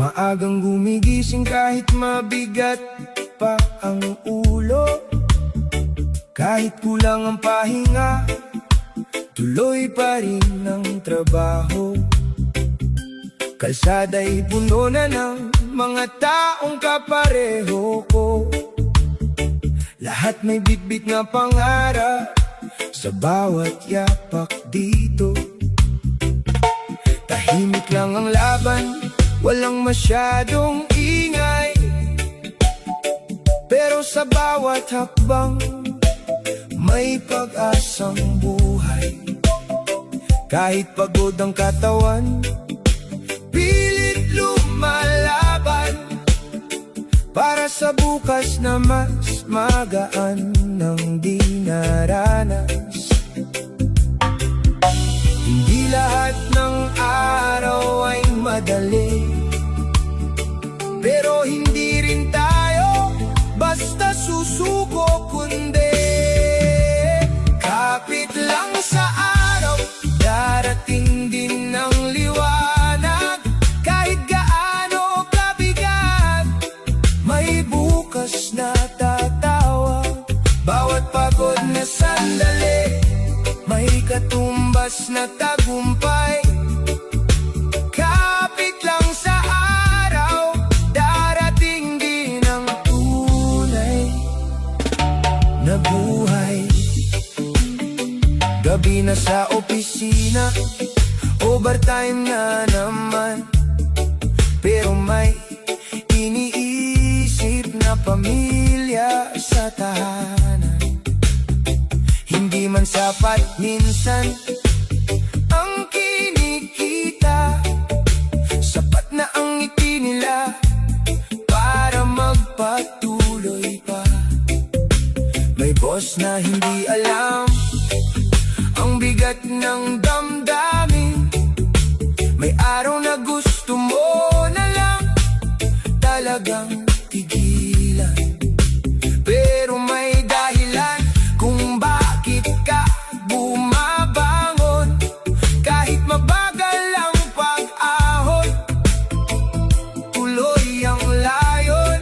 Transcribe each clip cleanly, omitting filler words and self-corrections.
Maagang gumigising kahit mabigat pa ang ulo. Kahit kulang ang pahinga, tuloy pa rin ang trabaho. Kalsada'y puno na ng mga taong kapareho ko. Lahat may bitbit na pangarap sa bawat yapak dito. Tahimik lang ang laban, walang masyadong ingay. Pero sa bawat hakbang, may pag-asang buhay. Kahit pagod ang katawan, pilit lumalaban para sa bukas na mas magaan ng dinaranas. Hindi lahat ng araw ay madali, pero hindi rin tayo basta susuko, kundi kapit lang sa araw, darating din ang liwanag. Kahit gaano kabigat, may bukas na tatawag. Bawat pagod na sandali, may katumbas na tagumpay. Kapit lang sa araw, darating din ang tunay na buhay. Gabi na sa opisina, overtime na naman, pero may iniisip na pamilya sa tahanan. Hindi man sapat minsan ang kinikita, sapat na ang ngiti nila para magpatuloy pa. May boss na hindi alam ang bigat ng damdamin. May araw na gusto mo na lang talagang tigilan, pero may dahilan kung bakit ka bumabangon. Kahit mabagal ang pag-ahon, tuloy ang layon.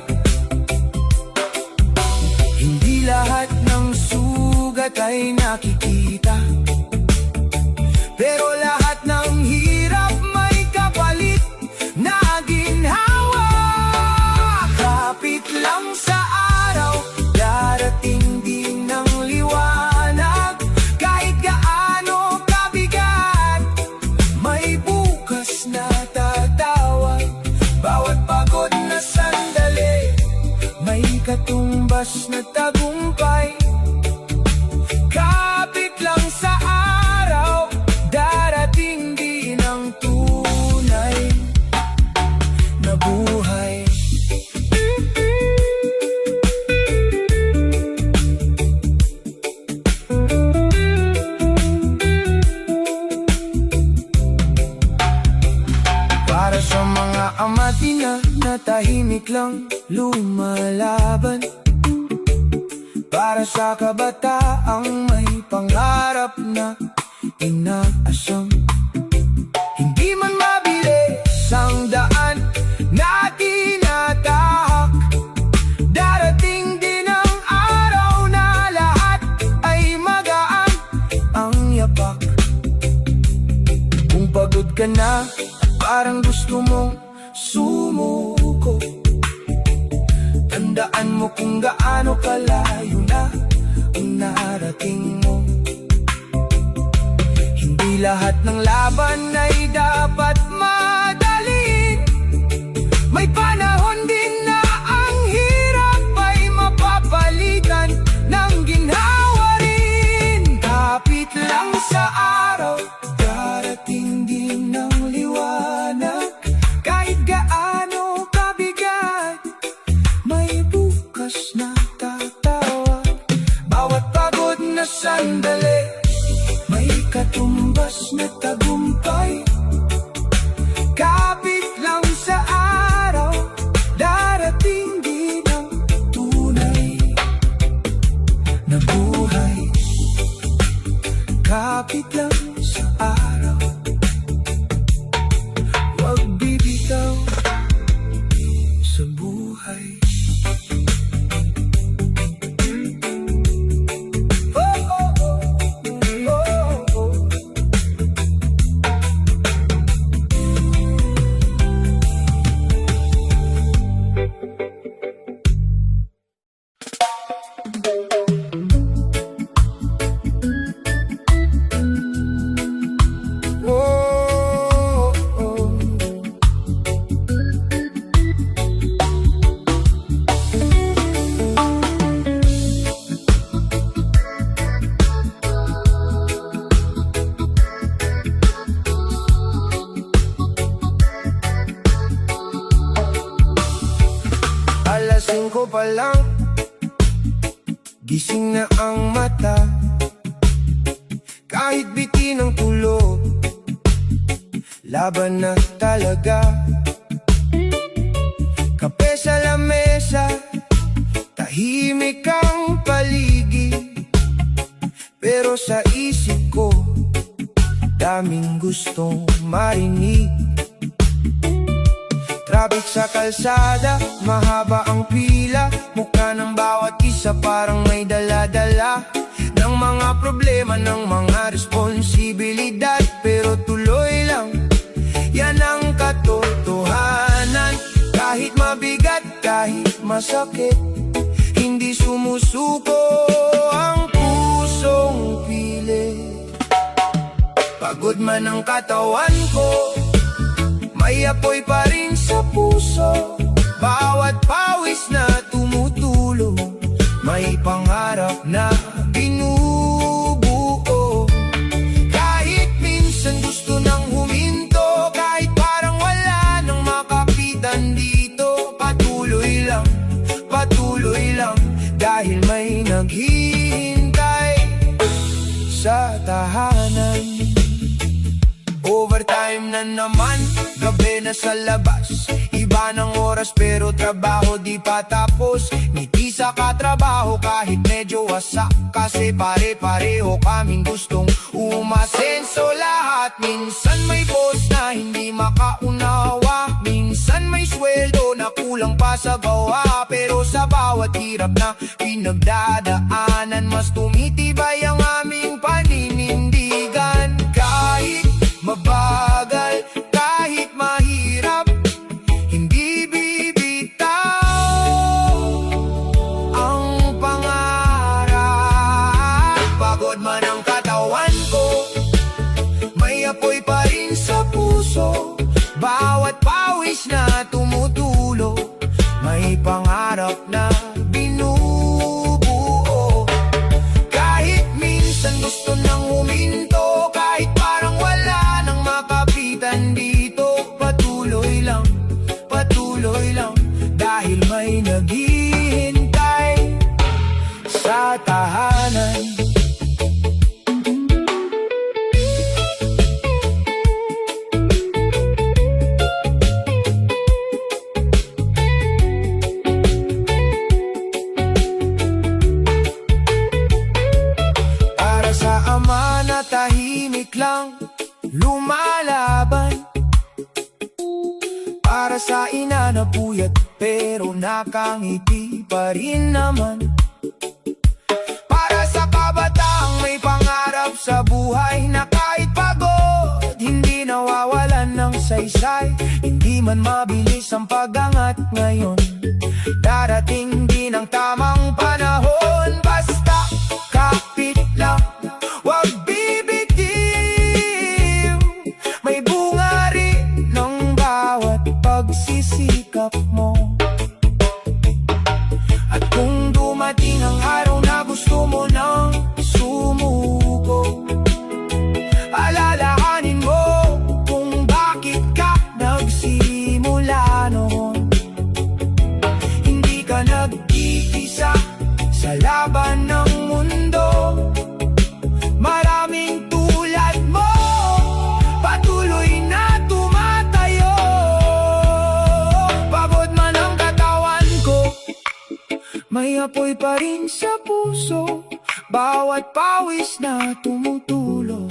Hindi lahat ng sugat ay nakikita, pero lahat ng hirap may kapalit na ginhawa. Kapit lang sa araw, darating din ang liwanag. Kahit gaano kabigat, may bukas na tatawag. Bawat pagod na sandali, may katumbas na tagumpay. Kapit lang sa araw, darating din ang tunay na buhay. Para sa mga amatina na tahimik lang lumalaban, para sa kabataang may pangarap na inaasam. Hindi man mabilis ang daan na tinatahak, darating din ang araw na lahat ay magaan ang yapak. Kung pagod ka na at parang gusto mong sumuko, tandaan mo kung gaano kalayo na ang narating mo. Hindi lahat ng laban ay dapat madaliin. May panahon din na ang hirap ay mapapalitan ng ginhawa rin. Kapit lang sa araw, darating din ang liwanag. Kahit gaano kabigat, may bukas na tatawag. Bawat pagod na sandali, may katumbas na tagumpay. 5 pa lang, gising na ang mata. Kahit bitin ang tulog, laban na talaga. Kape sa lamesa, tahimik ang paligid. Pero sa isip ko, daming gustong marinig. Traffic sa kalsada, mahaba ang pila. Mukha ng bawat isa parang may dala-dala ng mga problema, ng mga responsibilidad. Pero tuloy lang, yan ang katotohanan. Kahit mabigat, kahit masakit, hindi sumusuko ang pusong pilit. Pagod man ang katawan ko, may apoy pa rin sa puso. Bawat pawis na tumutulo, may pangarap na binubuo. Kahit minsan gusto nang huminto, kahit parang wala nang makapitan dito. Patuloy lang, dahil may naghihintay sa tahanan. Overtime na naman, gabi na sa labas. Iba ng oras pero trabaho di pa tapos. Ngiti sa katrabaho kahit medyo wasak, kasi pare-pareho kaming gustong umasenso lahat. Minsan may boss na hindi makaunawa, minsan may sweldo na kulang pa sa gawa. Pero sa bawat hirap na pinagdadaanan, mas tumitibay ang aming paninindigan. Kahit mabagal, kahit mahirap, hindi bibitaw ang pangarap. Pagod man ang katawan ko, may apoy pa rin sa puso. Bawat pawis na tumutulo, may pangarap na binubuo. Kahit minsan gusto nang huminto, kahit parang wala nang makapitan dito. Patuloy lang, dahil may naghihintay sa tahanan. Para sa ama na tahimik lang lumalaban, para sa ina na puyat pero nakangiti pa rin naman, para sa kabataang may pangarap sa buhay na kahit pagod hindi nawawalan ng saysay. Hindi man mabilis ang pag-angat ngayon, darating din ang tamang panahon. Basta kapit lang, wag bibitiw, may bunga rin ng bawat pagsisikap mo. At kung dumating ang araw na gusto mo nang sumuko, alalahanin mo kung bakit ka nagsimula noon. Hindi ka nag-iisa sa laban ng mundo, maraming tulad mo patuloy na tumatayo. Pagod man ang katawan ko, may apoy pa rin sa puso. Bawat pawis na tumutulo,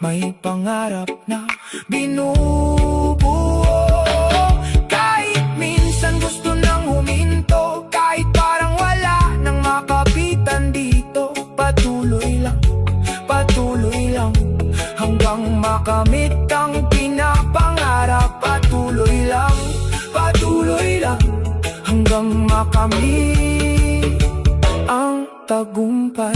may pangarap na binubuo. Kahit minsan gusto nang huminto, kahit parang wala nang makapitan dito. Patuloy lang, hanggang makamit ang pinapangarap. Patuloy lang, hanggang makamit ang tagumpay.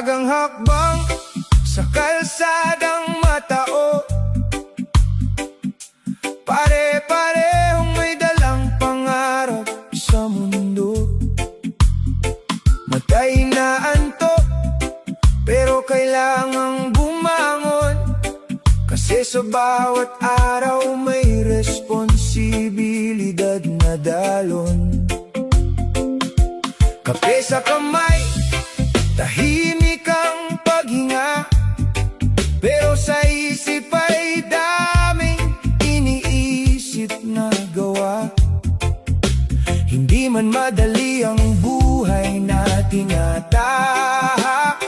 Maagang hakbang sa kalsadang matao, pare-parehong may dalang pangarap sa mundo. Matay na antok, pero kailangang bumangon, kasi sa bawat araw may responsibilidad na dalon. Kape sa kamay, tahimik ang paghinga, pero sa isip ay daming iniisip na gawa. Hindi man madali ang buhay na tinatahak,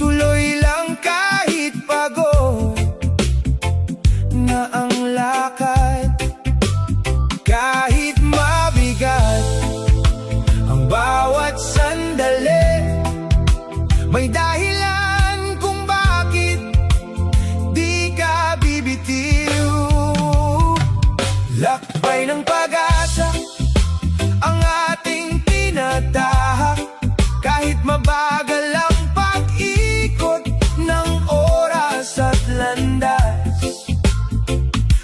tuloy lang kahit pagod na ang lakad. Kahit mabigat ang bawat sandali, may dahilan kung bakit di ka bibitiw. Lakbay ng pag-asa ang ating tinatahak, kahit mabagal ang pag-ikot ng oras at landas.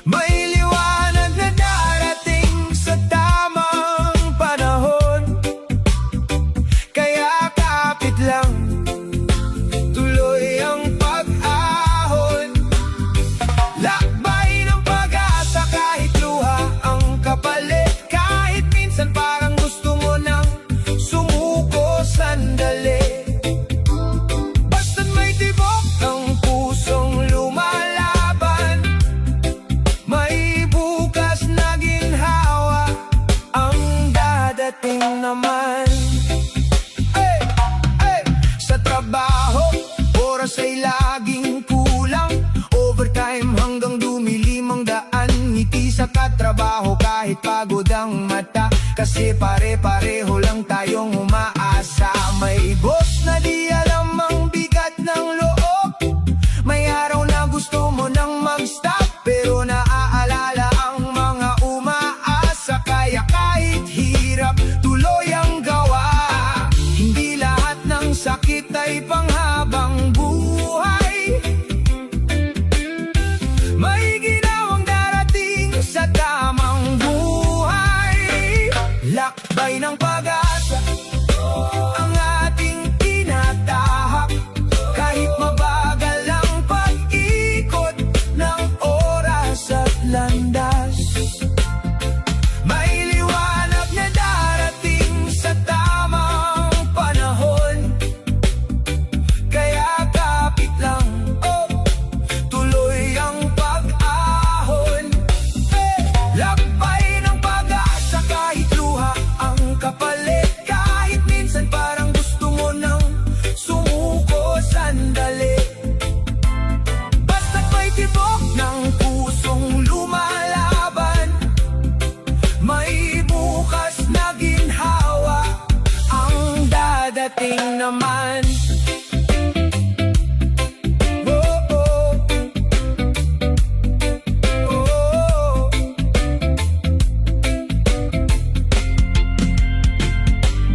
May liwanag na darating sa tamang panahon, kaya kapit lang, tuloy ang pag-ahon. Lakbay ng pag-asa kahit luha ang kapalit, kahit minsan parang gusto mo nang sumuko sandali. Basta't may tibok ng pusong lumalaban, may bukas na ginhawa ang dadating naman. Ay, ay, sa trabaho, oras ay laging kulang, overtime hanggang dumilim ang daan. Ngiti sa katrabaho kahit pagod ang mata, kasi pare-pareho lang tayong umaasa. May boss na di alam ang bigat ng loob, may araw na gusto mo nang mag-stop, pero naaalala ang mga umaasa. Kaya kahit hirap, tuloy ang gawa. Hindi lahat ng sakit ay panghabang buhay, may ginawang darating sa tamang buhay. Lakbay ng pag-asa ang ating tinatahak, kahit mabagal ang pag-ikot ng oras at landas. May liwanag na darating sa tamang panahon, kaya kapit lang, oh, tuloy ang pag-ahon. Lakbay ng pag-asa kahit luha ang kapalit, kahit minsan parang gusto mo nang sumuko sandali. Basta't may tibok ng pusong lumalaban, may bukas na ginhawa ang dadating naman. Oh, oh. Oh.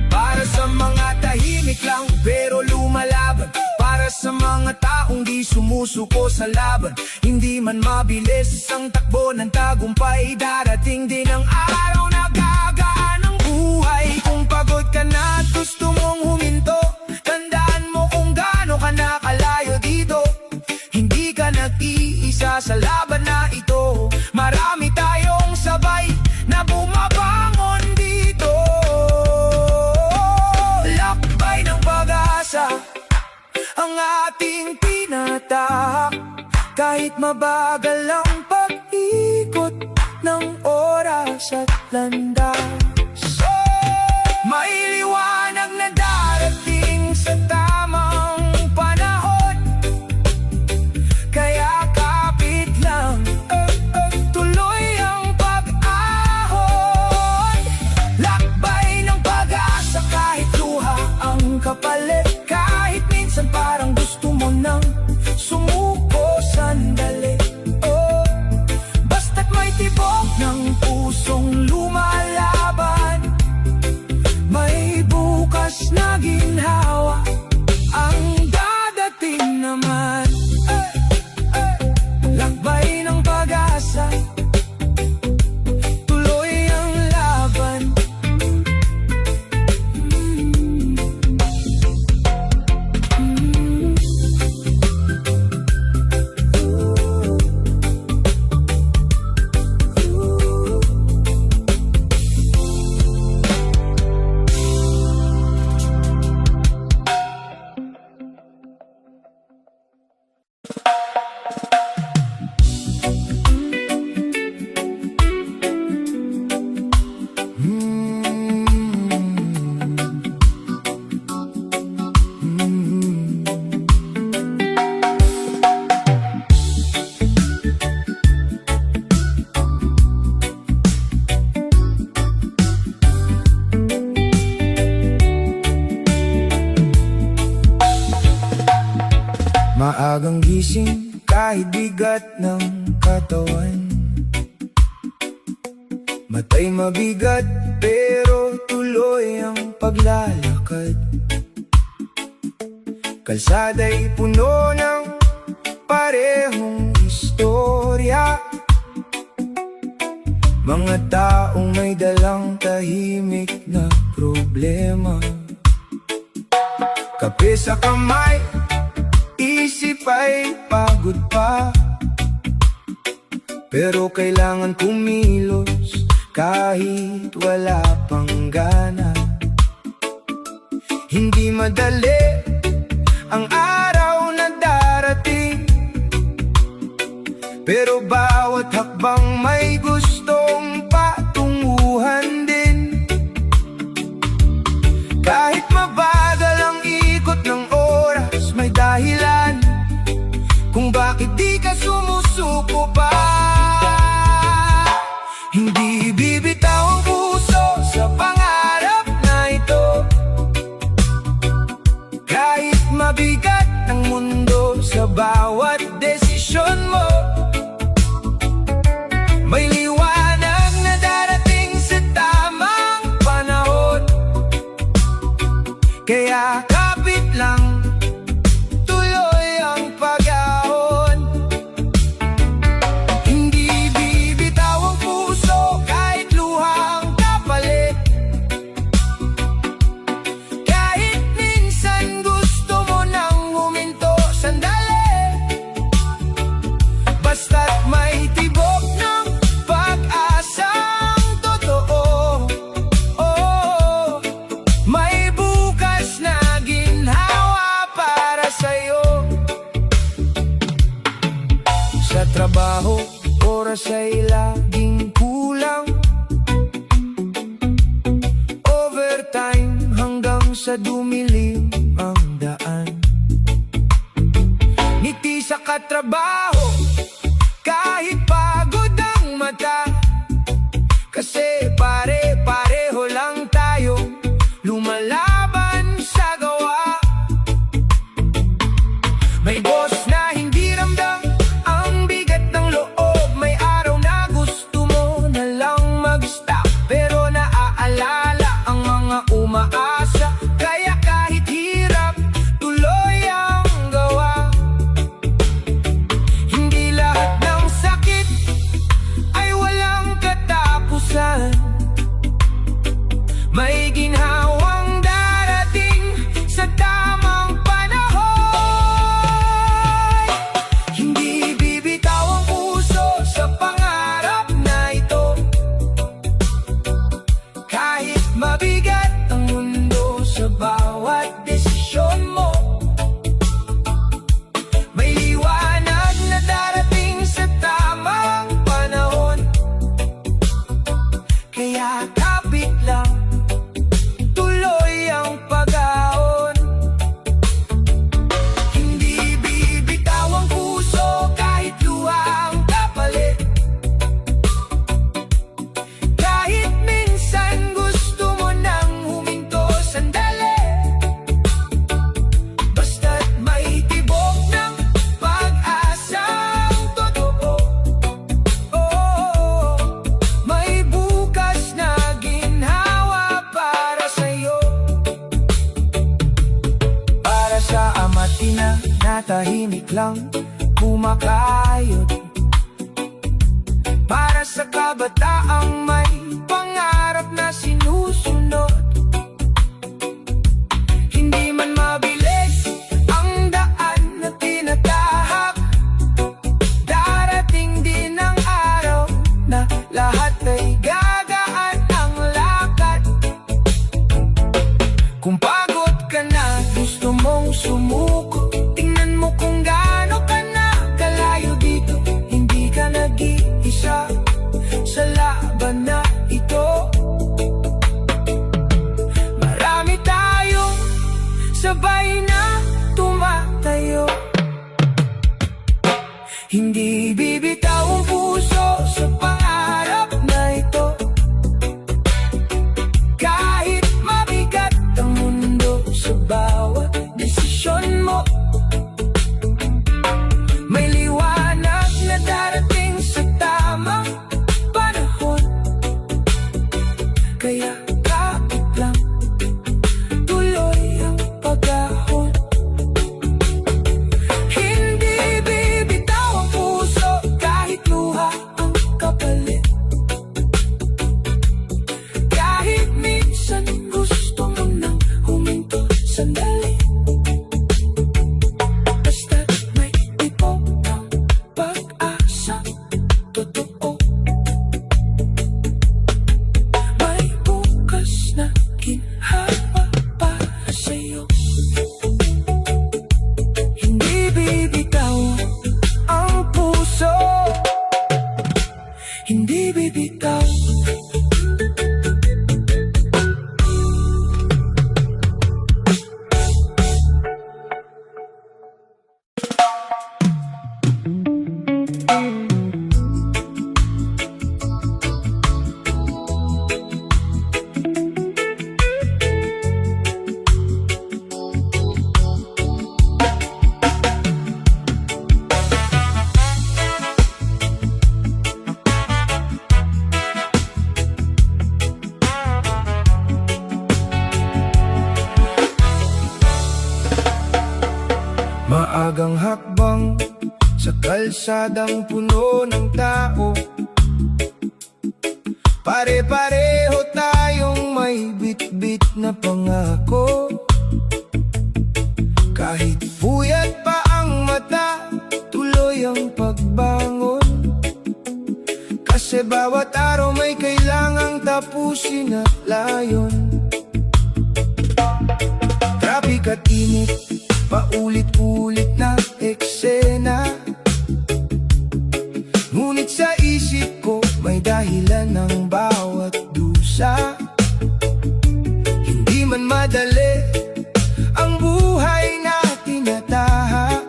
Para sa mga tahimik lang pero lumalaban, para sa mga taong di sumusuko sa laban. Hindi man mabilis ang takbo ng tagumpay, darating din ang araw na gagaan ang buhay. Kung pagod ka na at gusto mong huminto, tandaan mo kung gaano ka nakalayo dito. Hindi ka nag-iisa sa laban na ito, marami tayong sabay na bumabangon dito. Lakbay ng pag-asa ang ating tinatahak, kahit mabagal ang pag-ikot ng oras at landas. May liwanag na darating sa tamang panahon, kaya kapit lang, tuloy ang pag-ahon. Lakbay ng pag-asa kahit luha ang kapalit, kahit minsan parang gusto mo nang sumuko sandali. Oh, basta't may tibok ng pusong lumalaban, may Maagang gising kahit bigat ng katawan. Matay mabigat pero tuloy ang paglalakad. Kalsada'y puno ng parehong istorya. Mga taong may dalang tahimik na problema. Kape sa kamay, isip ay pagod pa, pero kailangan kumilos kahit wala pang gana. Hindi madali ang araw na darating, pero bawat hakbang may gustong patunguhan din. Kahit mabagal ang ikot ng oras, may dahilan kung bakit di ka sumusuko pa. Hindi bibitaw ang puso sa pangarap na ito, kahit mabigat ang mundo sa bawat desisyon mo. May liwanag na darating sa tamang panahon, kaya kapit lang, tuloy ang pag-ahon. Hindi bibitaw ang puso kahit luhang kapalit, kahit minsan gusto mo nang huminto sandali. Basta't may tibok ng pag-asang totoo, oh, may bukas na ginhawa para sa'yo. Sa trabaho, oras ay laging kulang. Overtime hanggang sa dumilim ang daan. Ngiti sa katrabaho kahit pagod ang mata, kasi pare-pareho lang tayo lumalaban sa gawa. May boss na hindi ramdam ang bigat ng loob. May araw na gusto mo na lang mag-stop, pero naaalala ang mga umaasa. Kaya kahit hirap, tuloy ang gawa. Hindi lahat ng sakit ay walang katapusan. May ginhawang darating sa tamang panahon. Hindi bibitaw ang puso sa pangarap na ito, kahit mabigat ang mundo sa bawat desisyon mo. May liwanag na darating sa tamang panahon, kaya kapit lang, tuloy ang pag-ahon. Hindi bibitaw ang puso kahit luhang kapalit, kahit minsan gusto mo nang huminto sandali. Basta't may tibok ng pag-asang totoo, oh, may bukas na ginhawa para sa'yo. Para sa ama't ina na tahimik lang kumakayod, para sa kabataang may pangarap na sinusunod. Hindi man mabilis ang daan na tinatahak, darating din ang araw na lahat ay gagaan ang lakad. Kung pagod ka na, gusto mong sumuko, tingnan mo kung gaano ka na kalayo dito. Hindi ka nag-iisa sa lahat Kaya kapit lang, tuloy ang pag-ahon. Hindi bibitaw ang puso kahit luha ang kapalit. Kahit minsan gusto mo nang huminto sandali. Basta't may tibok ng pag-asa totoo. May bukas na ginhawa para sa'yo. Hindi bibitaw ang puso, hindi bibitaw. Maagang hakbang sa kalsadang puno ng tao. Pare-pareho tayong may bit-bit na pangako. Kahit puyat pa ang mata, tuloy ang pagbangon. Kasi bawat araw may kailangang tapusin at layon. Traffic at init, paulit-ulit na eksena. Ngunit sa isip ko may dahilan ng bawat dusa. Hindi man madali ang buhay na tinatahak.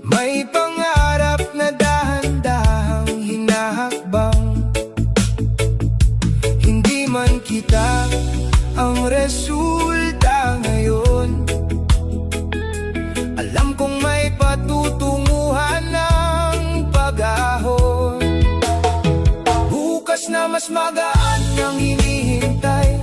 May pangarap na dahan-dahang hinahakbang. Hindi man kita ang resulta ngayon, alam kong may patutunguhan ng pag-ahon. Bukas na mas magaan ang hinihintay.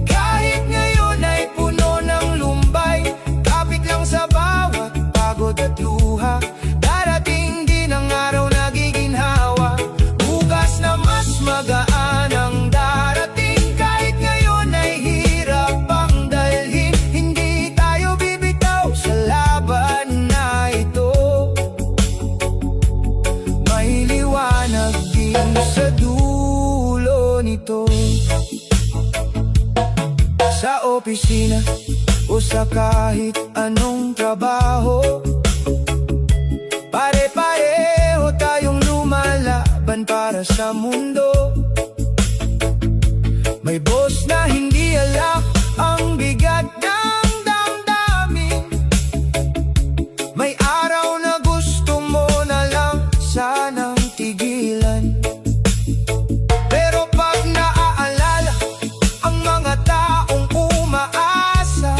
Kahit ngayon ay puno ng lumbay, kapit lang sa bawat pagod at luha. Darating din ang araw na giginhawa. Bukas na mas magaan ang darating. Kahit ngayon ay hirap ang dalhin, hindi tayo bibitaw sa laban na ito. May liwanag din sa dulo nito. Sa opisina o sa kahit anong trabaho, pare-pareho tayong lumalaban para sa mundo. May boss na hindi alak ang bigat ng damdamin. May araw na gusto mo na lang sanang tigilan. Pero pag naaalala ang mga taong umaasa,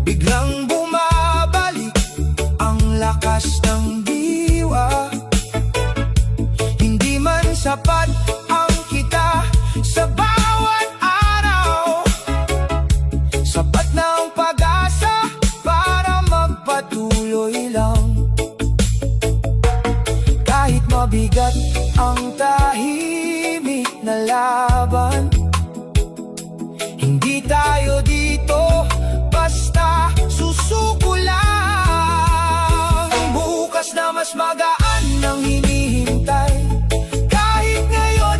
biglang bumabalik ang lakas ng diwa. Hindi man sapat ang kita sa bawat araw, sapat na ang pag-asa para magpatuloy lang. Kahit mabigat ang tahimik na laban, hindi tayo dito basta susuko lang. Bukas na mas magaan ang hinihintay. Kahit ngayon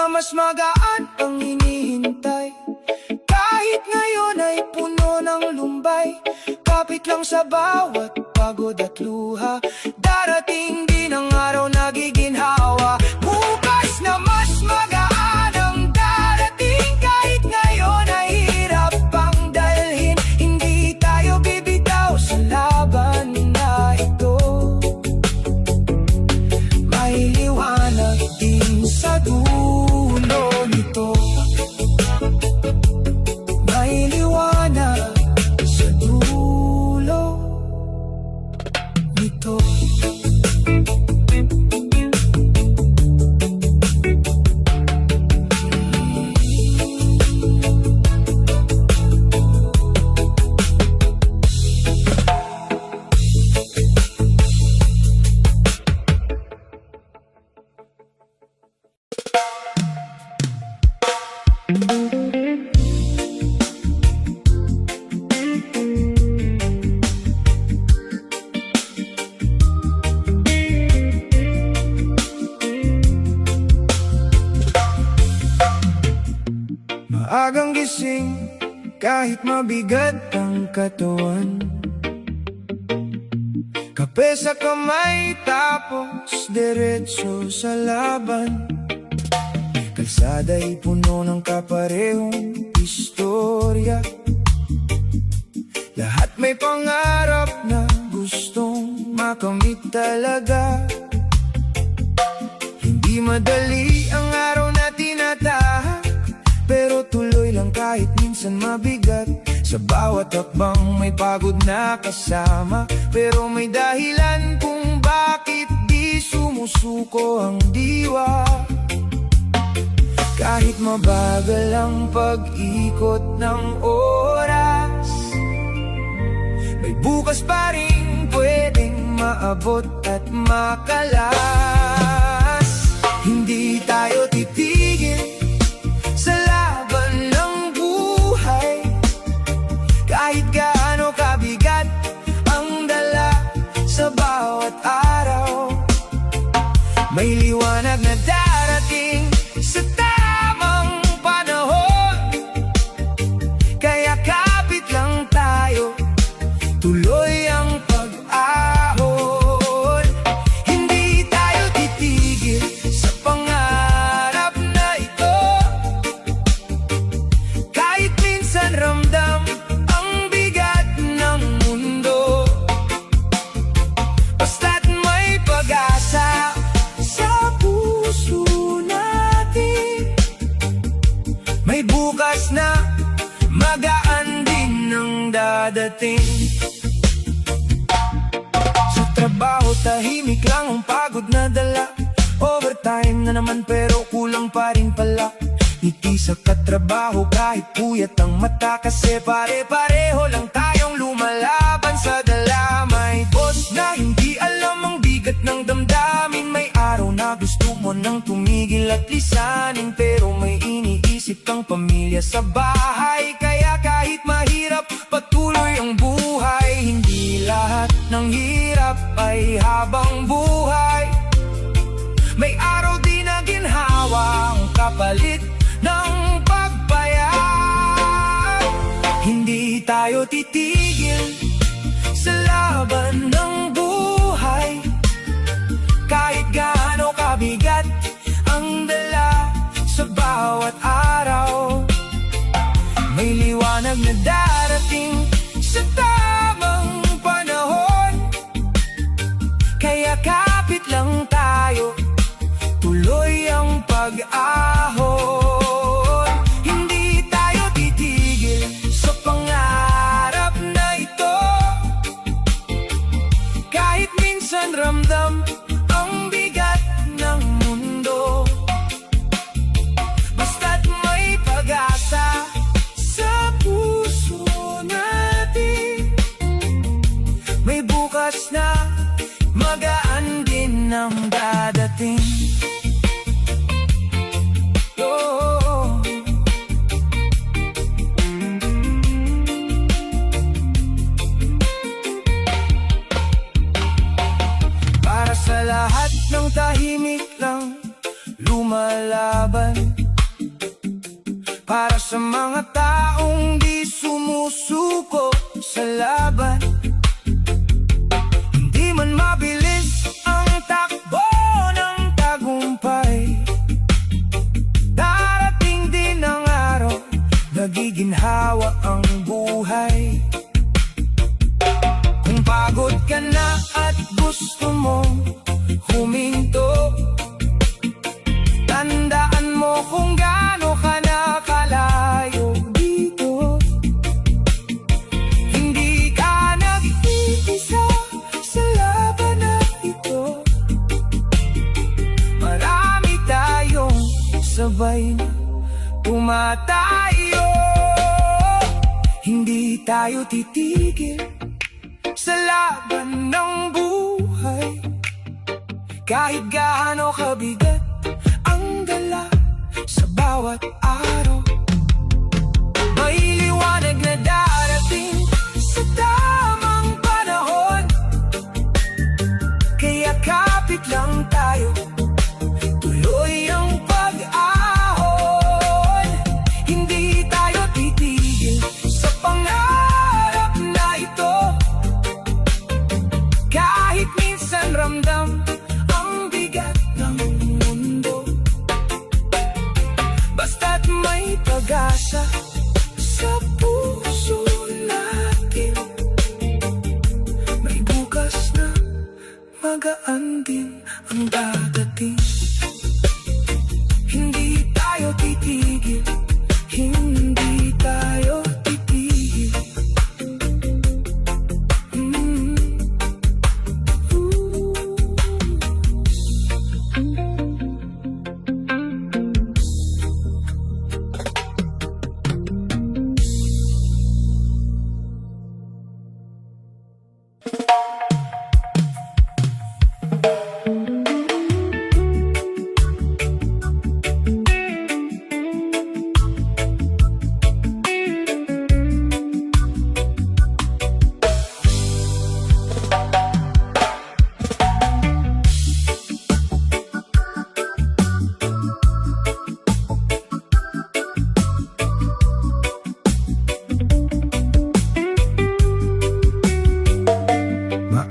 na mas magaan ang hinihintay. Kahit ngayon ay puno ng lumbay, kapit lang sa bawat pagod at luha. Darating din ang araw na giginhawa. Bukas na mas magaan ang darating. Kahit ngayon ay hirap pang dalhin, hindi tayo bibitaw sa laban na ito. May liwanag din sa dulo nito. May liwanag sa dulo nito. Maagang gising, kahit mabigat ang katawan. Kape sa kamay, tapos diretso sa laban. Kalsada'y puno ng kaparehong istorya. Lahat may pangarap na gustong makamit talaga. Hindi madali ang araw na tinatahak, pero tuloy lang kahit minsan mabigat. Sa bawat hakbang may pagod na kasama, pero may dahilan kung bakit di sumusuko ang diwa. Kahit mabagal ang pag-ikot ng oras, may bukas pa rin pwedeng maabot at makalas. Hindi tayo titigil sa laban ng buhay, kahit gaano kabigat ang dala sa bawat araw. May liwanag na darating sa tamang panahon, kaya kapit lang tayo, tuloy ang pag-ahon. Hindi tayo titigil sa pangarap na ito, kahit minsan ramdam ang bigat ng mundo. Basta't may pag-asa sa puso natin, may bukas na magaan din ang dadating. Sa trabaho tahimik lang ang pagod na dala, overtime na naman pero kulang pa rin pala. Ngiti sa katrabaho kahit puyat ang mata, kasi pare-pareho lang tayong lumalaban sa dala. May boss na hindi alam ang bigat ng damdamin, may araw na gusto mo nang tumigil at lisanin, pero may iniisip kang pamilya sa bahay. Kaya kahit mahirap, patuloy ang buhay. Hindi lahat ng hirap ay habang buhay, may araw din na ginhawa ang kapalit ng pagpayag. Hindi tayo titigil sa laban ng buhay, kahit gaano kabigat ang dala sa bawat araw. May liwanag na darating sa tamang panahon, kaya kapit lang tayo, tuloy ang pag-ahon. Hindi tayo titigil sa pangarap na ito, kahit minsan ramdam ang bigat ng mundo. Basta't may pag-asa sa puso natin, may bukas na magaan din ang dadating. Oh, para sa lahat ng tahimik lang lumalaban para sa mga taong di sumusuko sa laban. Hindi man mabilis ang takbo ng tagumpay, darating din ang araw, nagiginhawa ang buhay. Kung pagod ka na at gusto mong huminto, tandaan mo kung gaano ka nakalayo dito. Hindi ka nag-iisa sa laban na ito. Marami tayong sabay na tumatayo. Hindi tayo titigil sa laban ng buhay. Kahit gaano kabigat ang dala sa bawat araw, may liwanag na darating sa tamang panahon. Kaya kapit lang tayo, tuloy ang pag-ahon. Hindi tayo titigil sa pangarap na ito. Kahit minsan ramdam ang bigat ng mundo, basta't may pag-asa sa puso natin, may bukas na magaan din ang dadating. Hindi tayo titigil, hindi tayo titigil.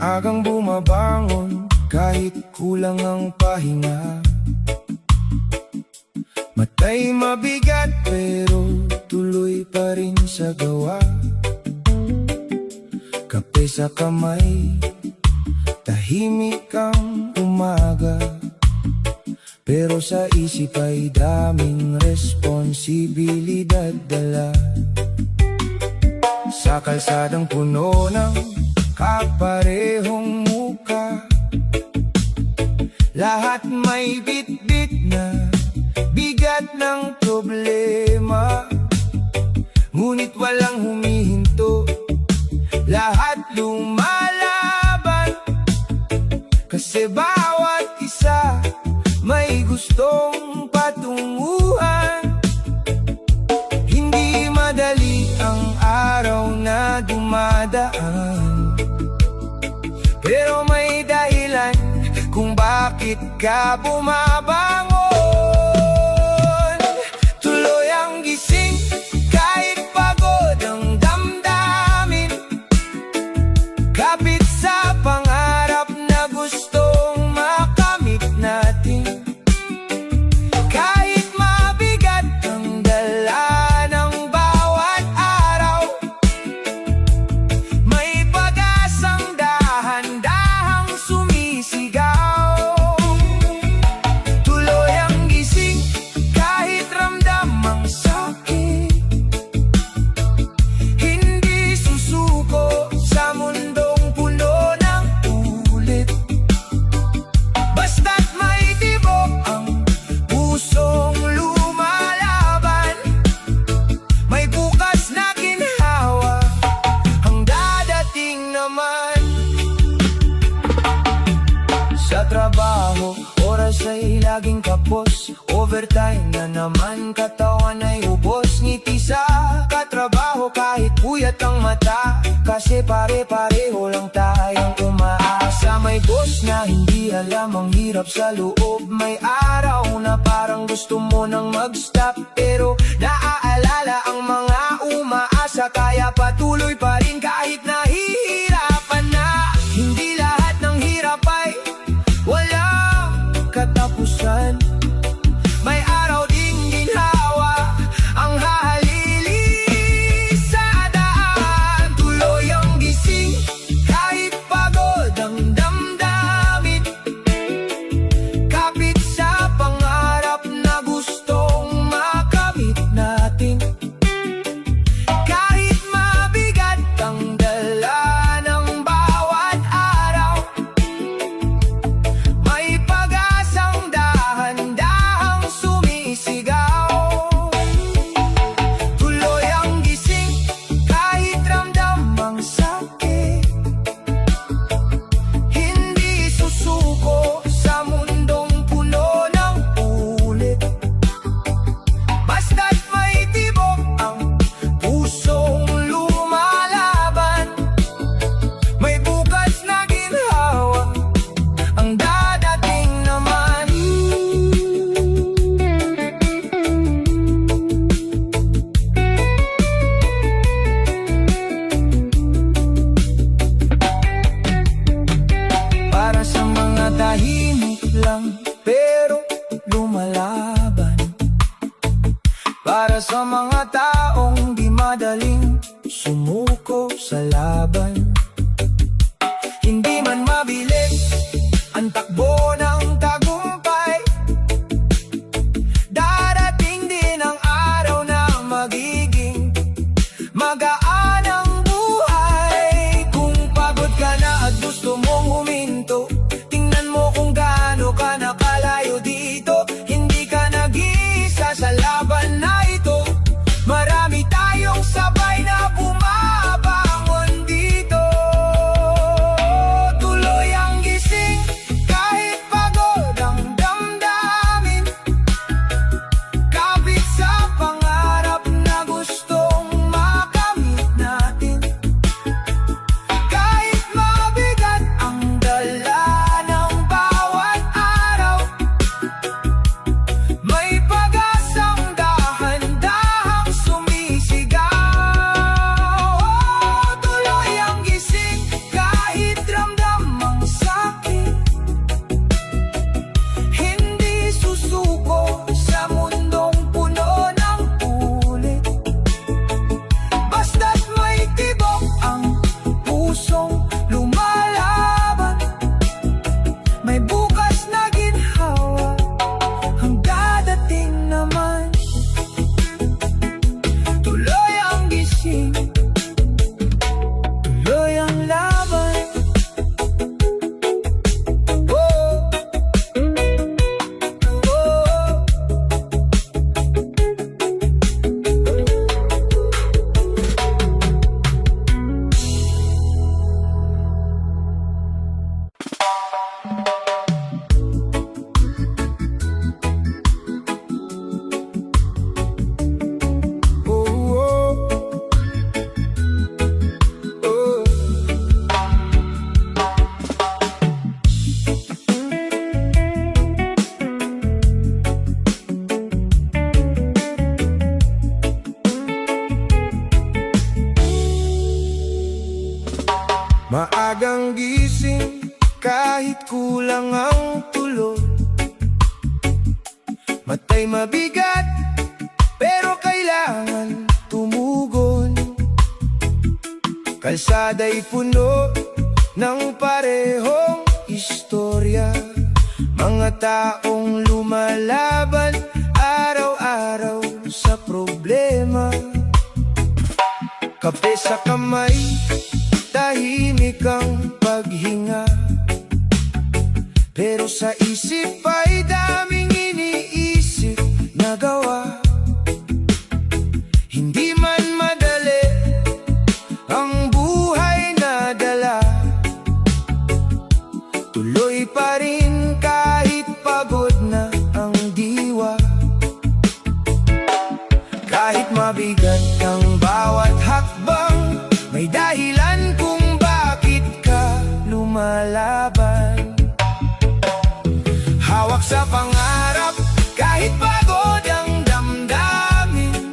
Maagang bumabangon kahit kulang ang pahinga, matay mabigat pero tuloy pa rin sa gawa. Kape sa kamay, tahimik ang umaga, pero sa isip ay daming responsibilidad dala. Sa kalsadang puno ng kaparehong muka, lahat may bit-bit na bigat ng problema. Ngunit walang humihinto, lahat lumalaban, kasi bawat isa may gustong patunguhan. Hindi madali ang araw na dumadaan, pero may dahilan kung bakit ka bumabangon. Tuloy ang gising kahit pagod ang damdamin, kapit sa pangarap na gustong makamit natin. Kahit mabigat ang dala ng bawat araw, may pag-asang dahan-dahang sumisigaw. Tuloy ang gising kahit ramdam ang sakit, hindi susuko sa mundong puno ng ulit. Basta't may tibok ang pusong lumalaban, may bukas na ginhawa ang dadating naman. Sa trabaho, oras ay laging kapos, overtime na naman, katawan ay ubos. Ngiti sa katrabaho kahit puyat ang mata, kasi pare-pareho lang tayong umaasa. May boss na hindi alam ang hirap sa loob. May araw na parang gusto mo nang mag-stop, pero naaalala ang mga umaasa, kaya patuloy pa rin kahit nahihirapan na. Hindi lahat ng hirap ay walang katapusan. May araw ding ginhawa ang hahalili sa daan. Tuloy ang gising kahit pagod ang damdamin, kapit sa pangarap na gustong makamit natin. Kahit mabigat ang dala ng bawat araw, may pag-asang dahan-dahang sumisigaw. Tuloy ang gising kahit ramdam ang sakit, hindi susuko sa mundong puno ng ulit. Basta't may tibok ang pusong lumalaban, may bukas na ginhawa ang dadating naman. Para sa mga tahimik lang pero lumalaban, para sa mga taong di madaling sumuko sa laban. Hindi man mabilis ang takbo ng tagumpay, darating din ang araw na magiging magaan ang buhay. Kung pagod ka na at gusto mong huminto, tingnan mo kung gaano ka nakalayo dito. Hindi ka nag-iisa sa laban na ito, marami tayong sabay na bumabangon dito. Tuloy ang gising kahit pagod ang damdamin, kapit sa pangarap na gustong makamit natin. Kahit mabigat ang dala ng bawat araw, may pag-asang dahan-dahang sumisigaw. Tuloy ang gising kahit ramdam ang sakit, hindi susuko sa mundong puno ng ulit. Basta't may tibok ang pusong lumalaban, may bukas na ginhawa ang dadating naman. Tuloy ang gising, tuloy ang laban. Oh, oh. Maagang gising kahit kulang ang tulog, matay mabigat pero kailangan tumugon. Kalsada'y puno ng parehong istorya, mga taong lumalaban araw-araw sa problema. Kape sa kamay, tahimik ang paghinga, pero sa isip ay daming iniisip na gawa. Hindi man madali ang buhay na dala, tuloy pa rin kahit pagod na ang diwa. Kahit mabigat ang bawat hakbang, may dahilan kung bakit ka lumalaban. Hawak sa pangarap kahit pagod ang damdamin,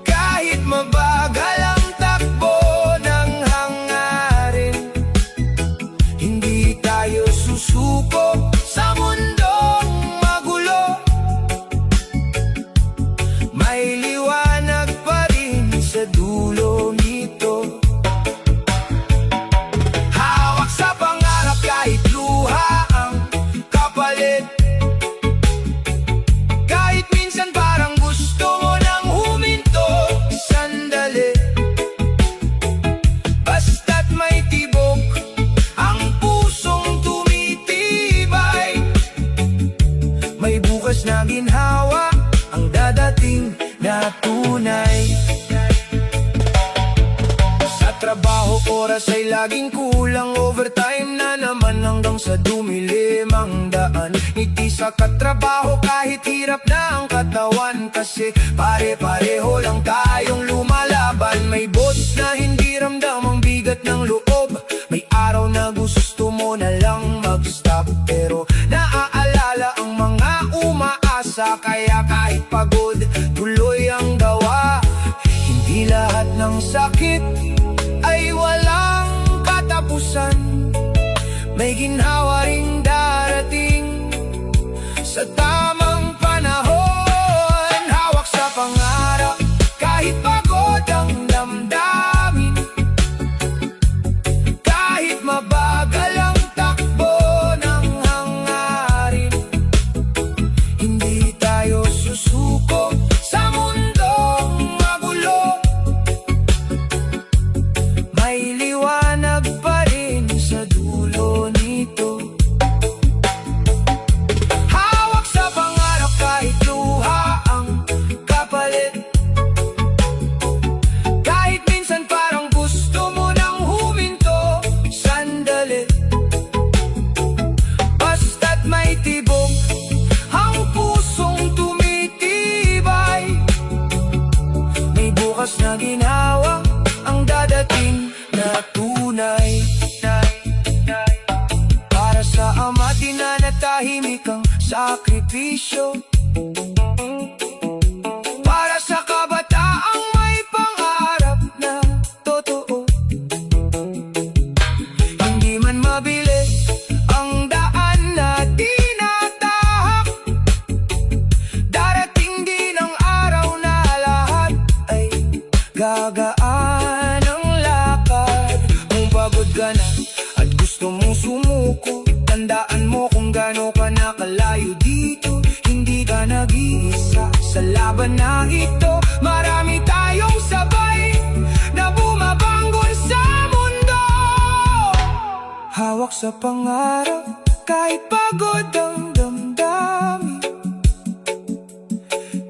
kahit mabagal ang takbo ng hangarin. Hindi tayo susuko sa mundong magulo, may liwanag pa rin sa dulo nito. Hawak sa pangarap kahit luha ang kapalit, kahit minsan parang gusto mo nang huminto sandali. Basta't may tibok ang pusong tumitibay, may bukas na ginhawa ang dadating na tunay. Sa trabaho oras ay laging kulang, overtime na naman hanggang sa dumilim ang daan. Ngiti sa katrabaho kahit hirap na ang katawan, kasi pare-pareho lang tayong lumalaban. May boss na hindi ramdam ang bigat ng loob, may araw na gusto mo na lang mag-stop, pero naaalala ang mga umaasa, kaya kahit pagod tuloy ang gawa. Hindi lahat ng sakit ay walang katapusan, may ginhawa ring darating sa tamang panahon. Hawak sa pangarap kahit pagod ang damdamin, kahit mabagal ang takbo ng hangarin. Hindi tayo susuko sa mundong magulo, may liwanag pa rin sa dulo nito. Hawak sa pangarap kahit luha ang kapalit, kahit minsan parang gusto mo nang huminto sandali. Basta't may tibok ang pusong tumitibay, may bukas na ginhawa ang dadating na tunay. Para sa ama dinanatahimik ang sakripisyo, para sa kabataang may pangarap na totoo. Hindi man mabilis ang daan na tinatahak, darating din ang araw na lahat ay gagaan ang lakad. Kung pagod ka na at gusto mong sumuko, tandaan mo kung gaano ka nakalayo dito. Hindi ka nag-iisa sa laban na ito, marami tayong sabay na bumabangon sa mundo. Hawak sa pangarap kahit pagod ang damdamin,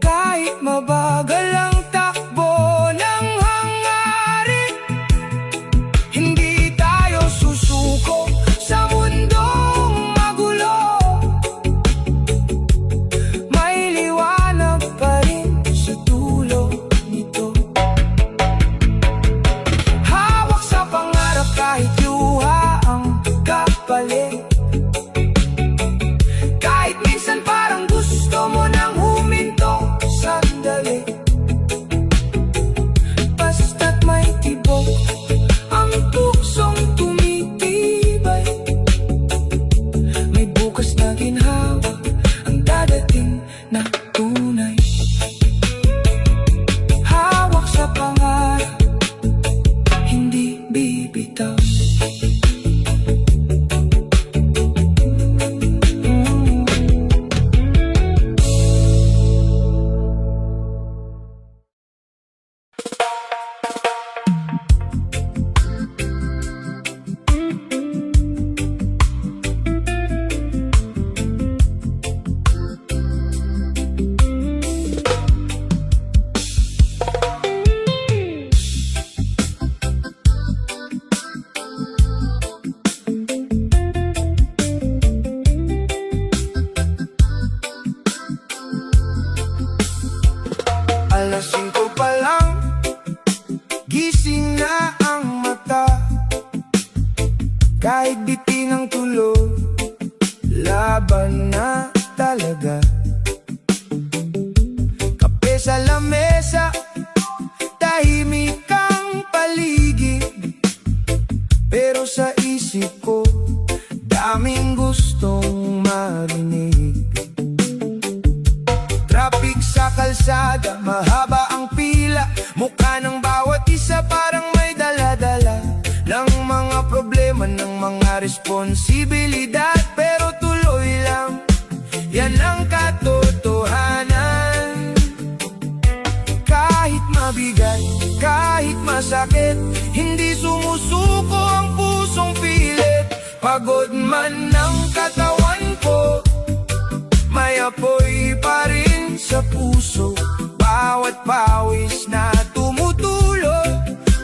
kahit mabagal ang takbo ng hangarin. Hindi tayo susuko sa mundong magulo, may liwanag pa rin sa dulo nito. Hawak sa pangarap kahit luha ang kapalit, kahit minsan parang gusto mo nang huminto sandali. Basta't may tibok ang pusong tumitibay, may bukas na ginhawa ang dadating na tunay. Hawak sa pangarap, hindi bibitaw. Alas 5 pa lang, gising na ang mata. Kahit biting ang tulog, laban na talaga. Kape sa lamesa, tahimik ang paligid, pero sa isip ko, daming gustong marinig. Traffic sa kalsada, mahaba ang pila, mukha ng bawat isa parang may dala-dala ng mga problema, ng mga responsibilidad, pero tuloy lang, yan ang katotohanan. Kahit mabigat, kahit masakit, hindi sumusuko ang pusong pilit. Pagod man ang katawan ko, may apoy pa rin sa puso. Bawat pawis na tumutulo,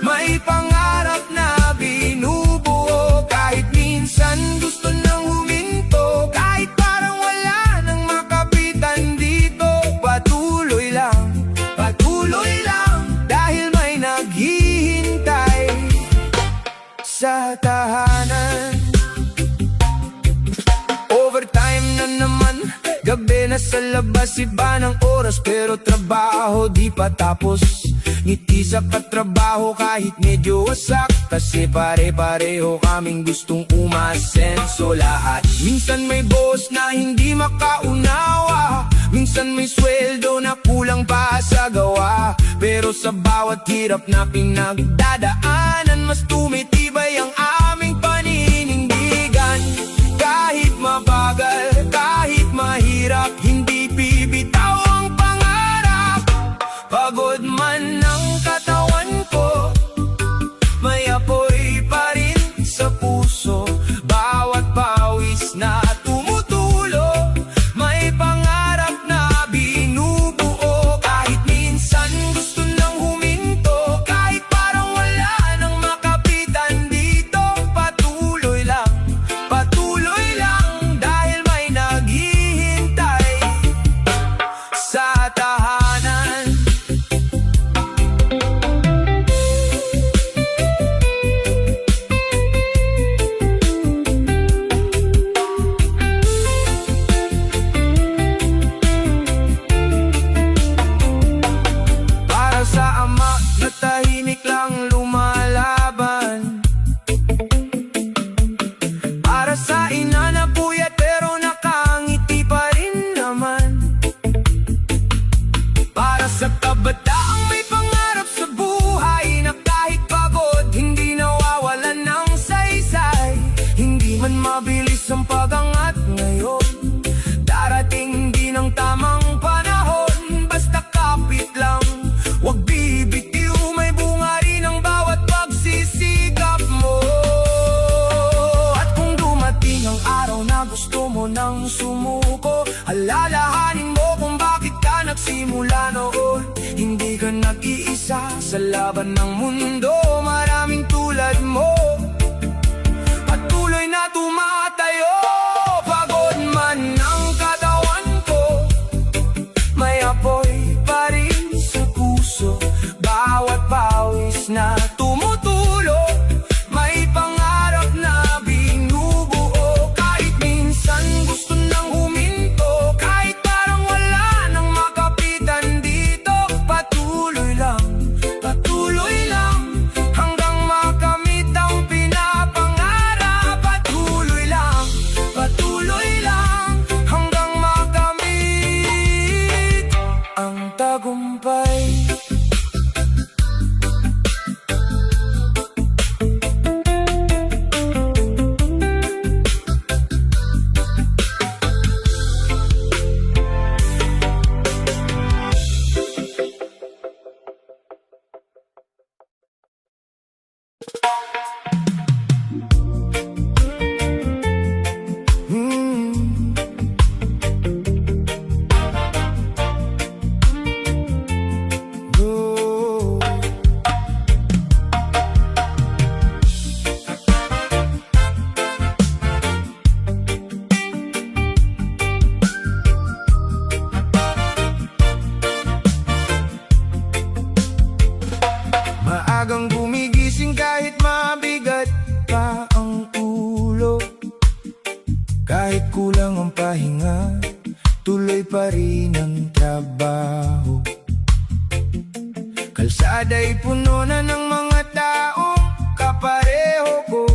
may pangarap na binubuo. Kahit minsan gusto nang huminto, kahit parang wala nang makapitan dito, patuloy lang, dahil may naghihintay sa tahanan. Overtime na naman, gabi na sa labas, iba ng oras, pero trabaho di pa tapos. Ngiti sa katrabaho kahit medyo wasak, kasi pare-pareho kaming gustong umasenso lahat. Minsan may boss na hindi makaunawa, minsan may sweldo na kulang pa sa gawa, pero sa bawat hirap na pinagdadaanan, mas tumitibay ang aming paninindigan. Kahit mabagal, kahit mahirap, hindi bibitaw ang pangarap. Pagod man ang katawan ko, may apoy pa rin sa puso. Bawat pawis na tumutulo, may pangarap na binubuo. Kahit minsan gusto nang huminto, kahit parang wala nang makapitan dito, patuloy lang, dahil may naghihintay sa tahanan. Para sa ama na tahimik lang lumalaban, para sa ina na puyat pero nakangiti pa rin naman, para sa kabataang may pangarap sa buhay, na kahit pagod hindi nawawalan ng saysay. Hindi man mabilis ang pagangat ngayon, darating din ang tamang panahon. Basta kapit lang, wag bibitiw, may bunga rin ang bawat pagsisikap mo. At kung dumating ang araw na gusto mo nang sumuko, alalahanin mo kung bakit ka nagsimula noon. Hindi ka nag-iisa sa laban ng mundo, maraming tulad mo patuloy na tumatayo. Pagod man ang katawan ko, may apoy pa rin sa puso. Bawat pawis na tumutulo, may pangarap na binubuo. Kahit minsan gusto nang huminto, kahit parang wala nang makapitan dito, patuloy lang, hanggang makamit ang pinapangarap. Patuloy Kahit kulang ang pahinga, tuloy pa rin ang trabaho. Kalsada'y puno na ng mga taong kapareho ko.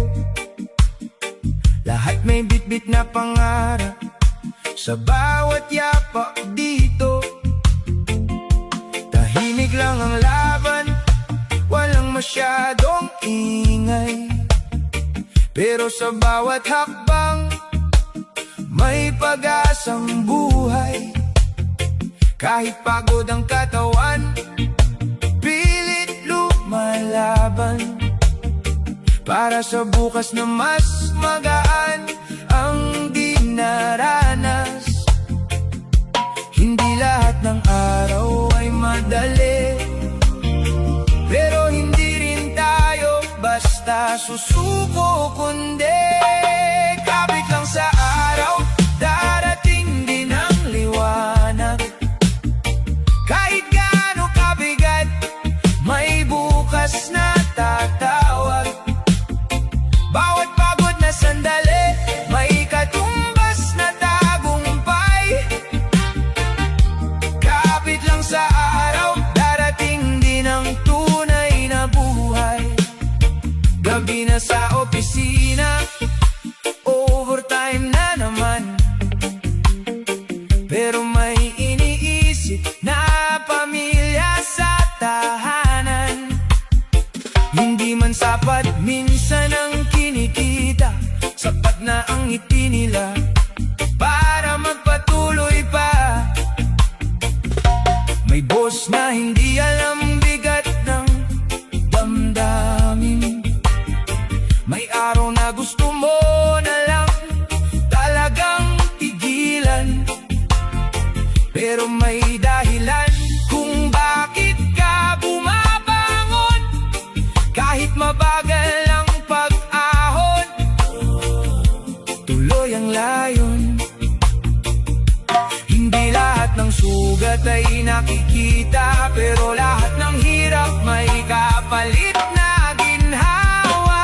Lahat may bitbit na pangarap sa bawat yapak dito. Tahimik lang ang laban, walang masyadong ingay. Pero sa bawat hakbang, may pag-asang buhay. Kahit pagod ang katawan, pilit lumalaban. Para sa bukas na mas magaan ang dinaranas. Hindi lahat ng araw ay madali, pero hindi rin tayo basta susuko, kundi kapit lang sa araw, darating din ang liwanag. Kahit gaano kabigat, may bukas na tatawag. Bawat pagod na sandali, may katumbas na tagumpay. Kapit lang sa araw, darating din ang tunay na buhay. Gabi na sa opisina, overtime na naman, pero may iniisip na pamilya sa tahanan. Hindi man sapat minsan ang kinikita, sapat na ang ngiti nila para magpatuloy pa. May boss na hindi alam bigat ng damdamin. May araw na gusto mo na lang talagang tigilan, pero may dahilan kung bakit ka bumabangon. Kahit mabagal ang pag-ahon, tuloy ang layon. Hindi lahat ng sugat ay nakikita, pero lahat ng hirap may kapalit na ginhawa.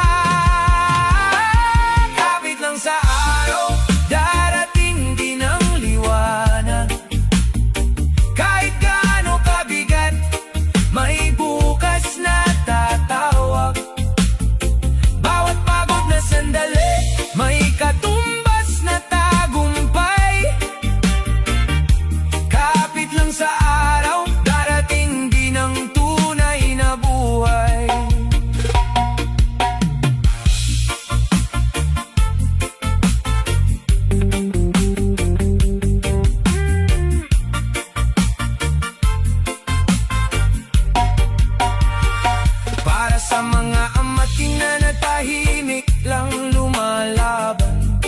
Kapit lang sa araw, darating din ang liwanag. Kahit gaano kabigat, may bukas na tatawag. Bawat pagod na sandali, may katumbas na tagumpay. Kapit lang sa araw, darating din ang tunay na buhay. Para sa mga amating na natahimik lang lumalaban,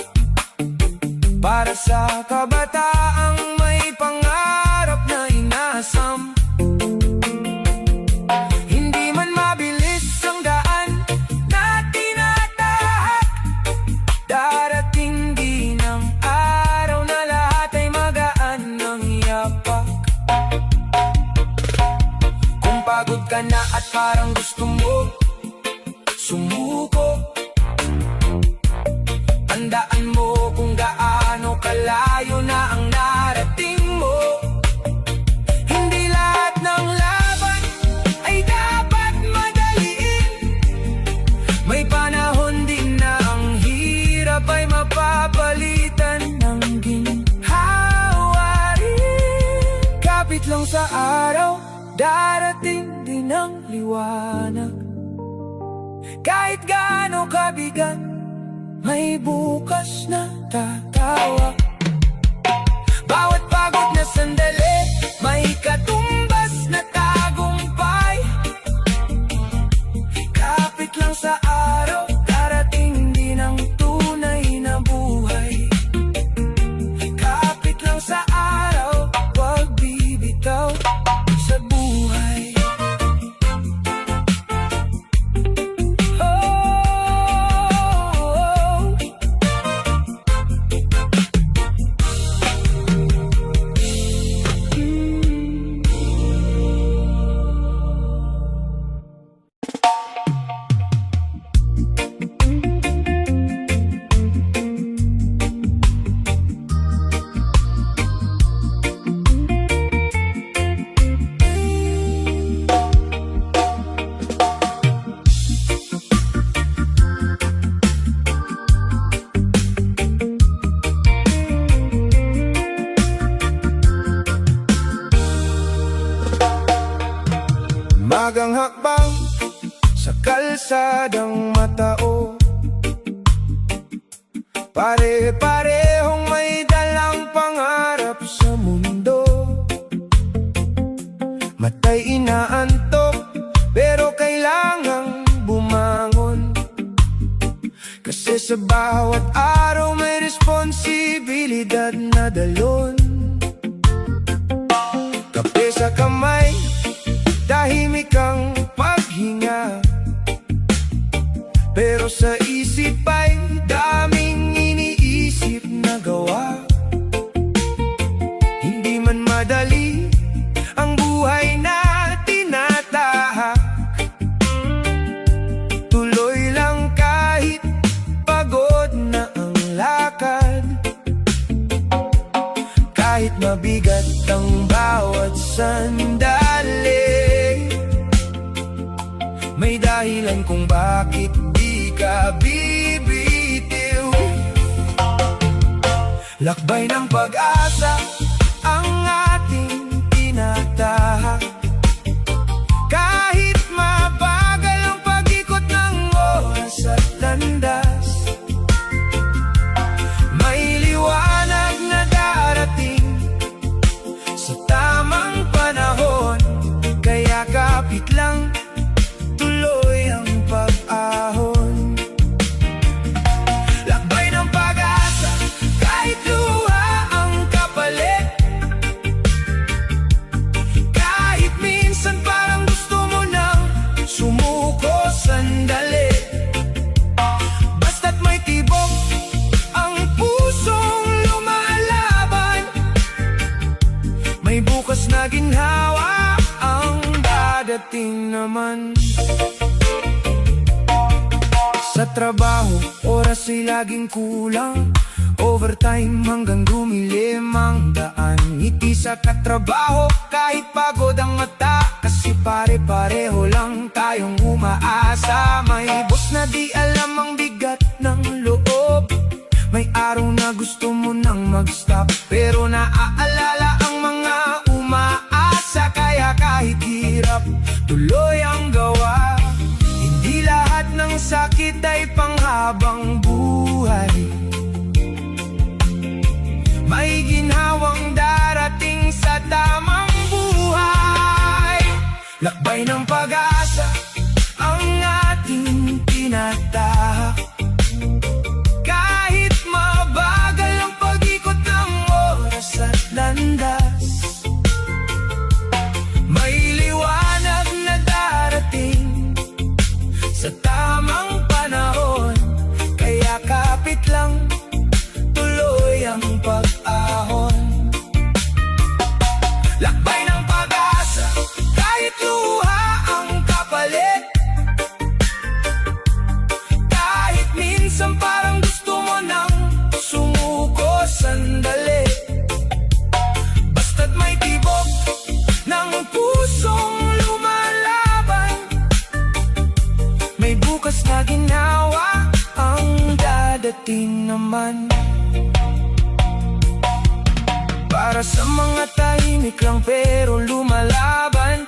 para sa kabataang may pangarap na inasam. Hindi man mabilis ang daan na tinatahak, darating din ang araw na lahat ay magaan ng yapak. Kung pagod ka na at parang gusto mo sumuko, tandaan mo kung gaano kalayo na ang narating mo. Hindi lahat ng laban ay dapat madaliin. May panahon din na ang hirap ay mapapalitan ng ginhawa rin. Kapit lang sa araw, darating din ang liwanag. Kahit gaano kabigat, may bukas na tatawa. Bawat pagod na sandali, may katumbas na tagumpay. Kapit lang sa araw, darating din ang tunay na buhay. Kapit lang sa araw, huwag bibitaw sa buhay. kalsadang matao. Pare-parehong may dalang pangarap sa mundo. Matay inaantok, pero kailangang bumangon. Kasi sa bawat araw may responsibilidad na dalon. Kape sa kamay, tahimik ang paghinga, pero sa isip ay daming iniisip na gawa. Hindi man madali ang buhay na tinatahak, tuloy lang kahit pagod na ang lakad. Kahit mabigat ang bawat sandali, may dahilan kung bakit di ka bibitiw. Lakbay ng pag-asa ang ating tinatahak. Kahit mabagal ang pag-ikot ng oras at landas, may liwanag na darating sa tamang panahon. Kaya kapit lang, tuloy ang pag-ahon. Lakbay ng pag-asa, kahit luha ang kapalit. Kahit minsan parang gusto mo nang sumuko sandali. Basta't may tibok ang pusong lumalaban, may bukas na ginhawa ang dadating naman. Sa trabaho, oras ay laging kulang. Overtime hanggang dumilim ang daan. Ngiti sa katrabaho kahit pagod ang mata, kasi pare-pareho lang tayong umaasa. May boss na di alam ang bigat ng loob, may araw na gusto mo nang mag-stop, pero naaalala ang mga umaasa. Kaya kahit hirap, tuloy ang gawa. Hindi lahat ng sakit ay panghabang buhay, may ginhawang darating sa tamang buhay. Lakbay ng pag-asa ang ating tinatahak. Kahit mabagal ang pag-ikot ng oras at landas, may liwanag na darating sa tamang panahon. Kaya kapit lang, tuloy ang pag-ahon. Lakbay ng pag-asa, kahit luha ang kapalit. Kahit minsan parang gusto mo nang sumuko sandali. Basta't may tibok ng pusong lumalaban, may bukas na ginhawa ang dadating naman. Para sa mga tahimik lang pero lumalaban,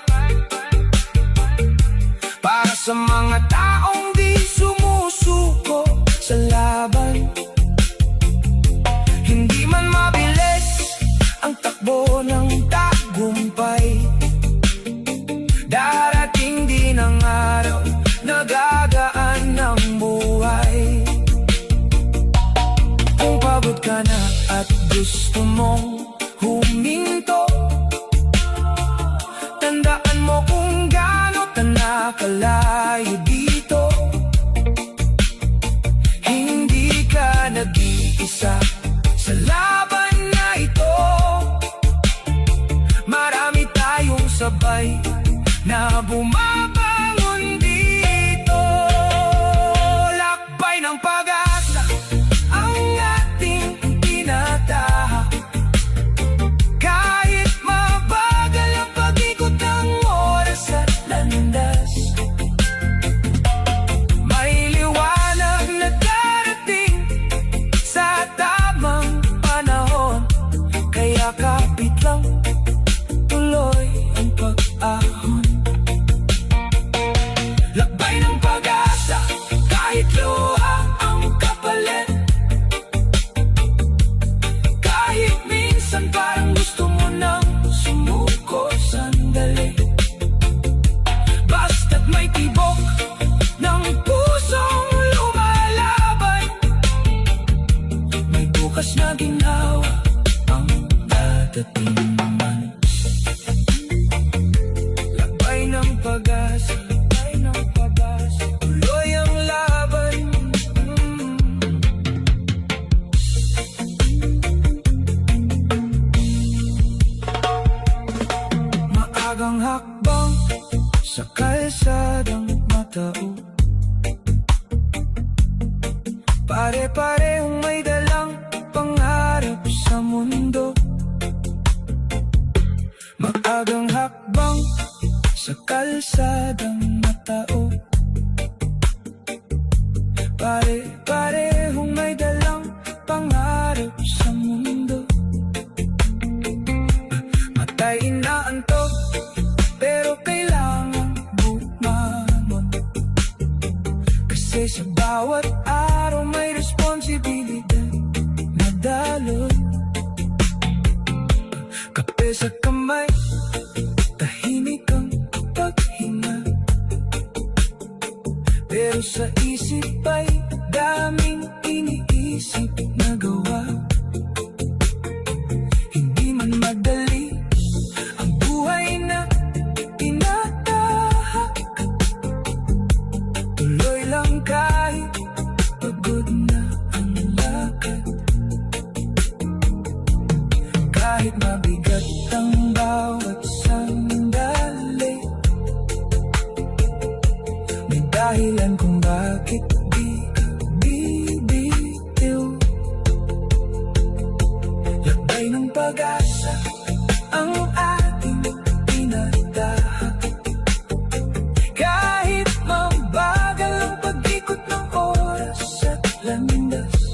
para sa mga taong di sumusuko sa laban. Hindi man mabilis ang takbo ng tagumpay, darating din ang araw na gagaan ng buhay. Kung pagod ka na at gusto mong huminto, tandaan mo kung gaano ka nakalayo dito. Hindi ka nag-iisa sa laban na ito, marami tayong sabay na bumabangon dito. Lakbay ng pag-asa ang ating tinatahak. Kahit mabagal ang pag-ikot ng oras at landas, bukas na ginawa ang dadating man. Labay ng pag-asa, tuloy ang laban. Maagang hakbang sa kalsadang matao, pare-parehong may dalang pangarap sa mundo. Maagang hakbang sa kalsadang matao, pare-parehong may dalang pangarap sa mundo. Matay inaantok, pero kailangan bumangon, kasi sa bawat araw may responsibilidad na daloy. Kape sa kamay, tahimik ang paghinga, pero sa isip ay daming iniisip na gawa. Hindi man madali ang buhay na tinatahak, tuloy lang kahit pagod na ang lakad. Kahit mabigat ang bawat sandali, may dahilan kung bakit di ka bibitiw. Lakbay ng pag-asa ang ating tinatahak, kahit mabagal ang pag-ikot ng oras at landas.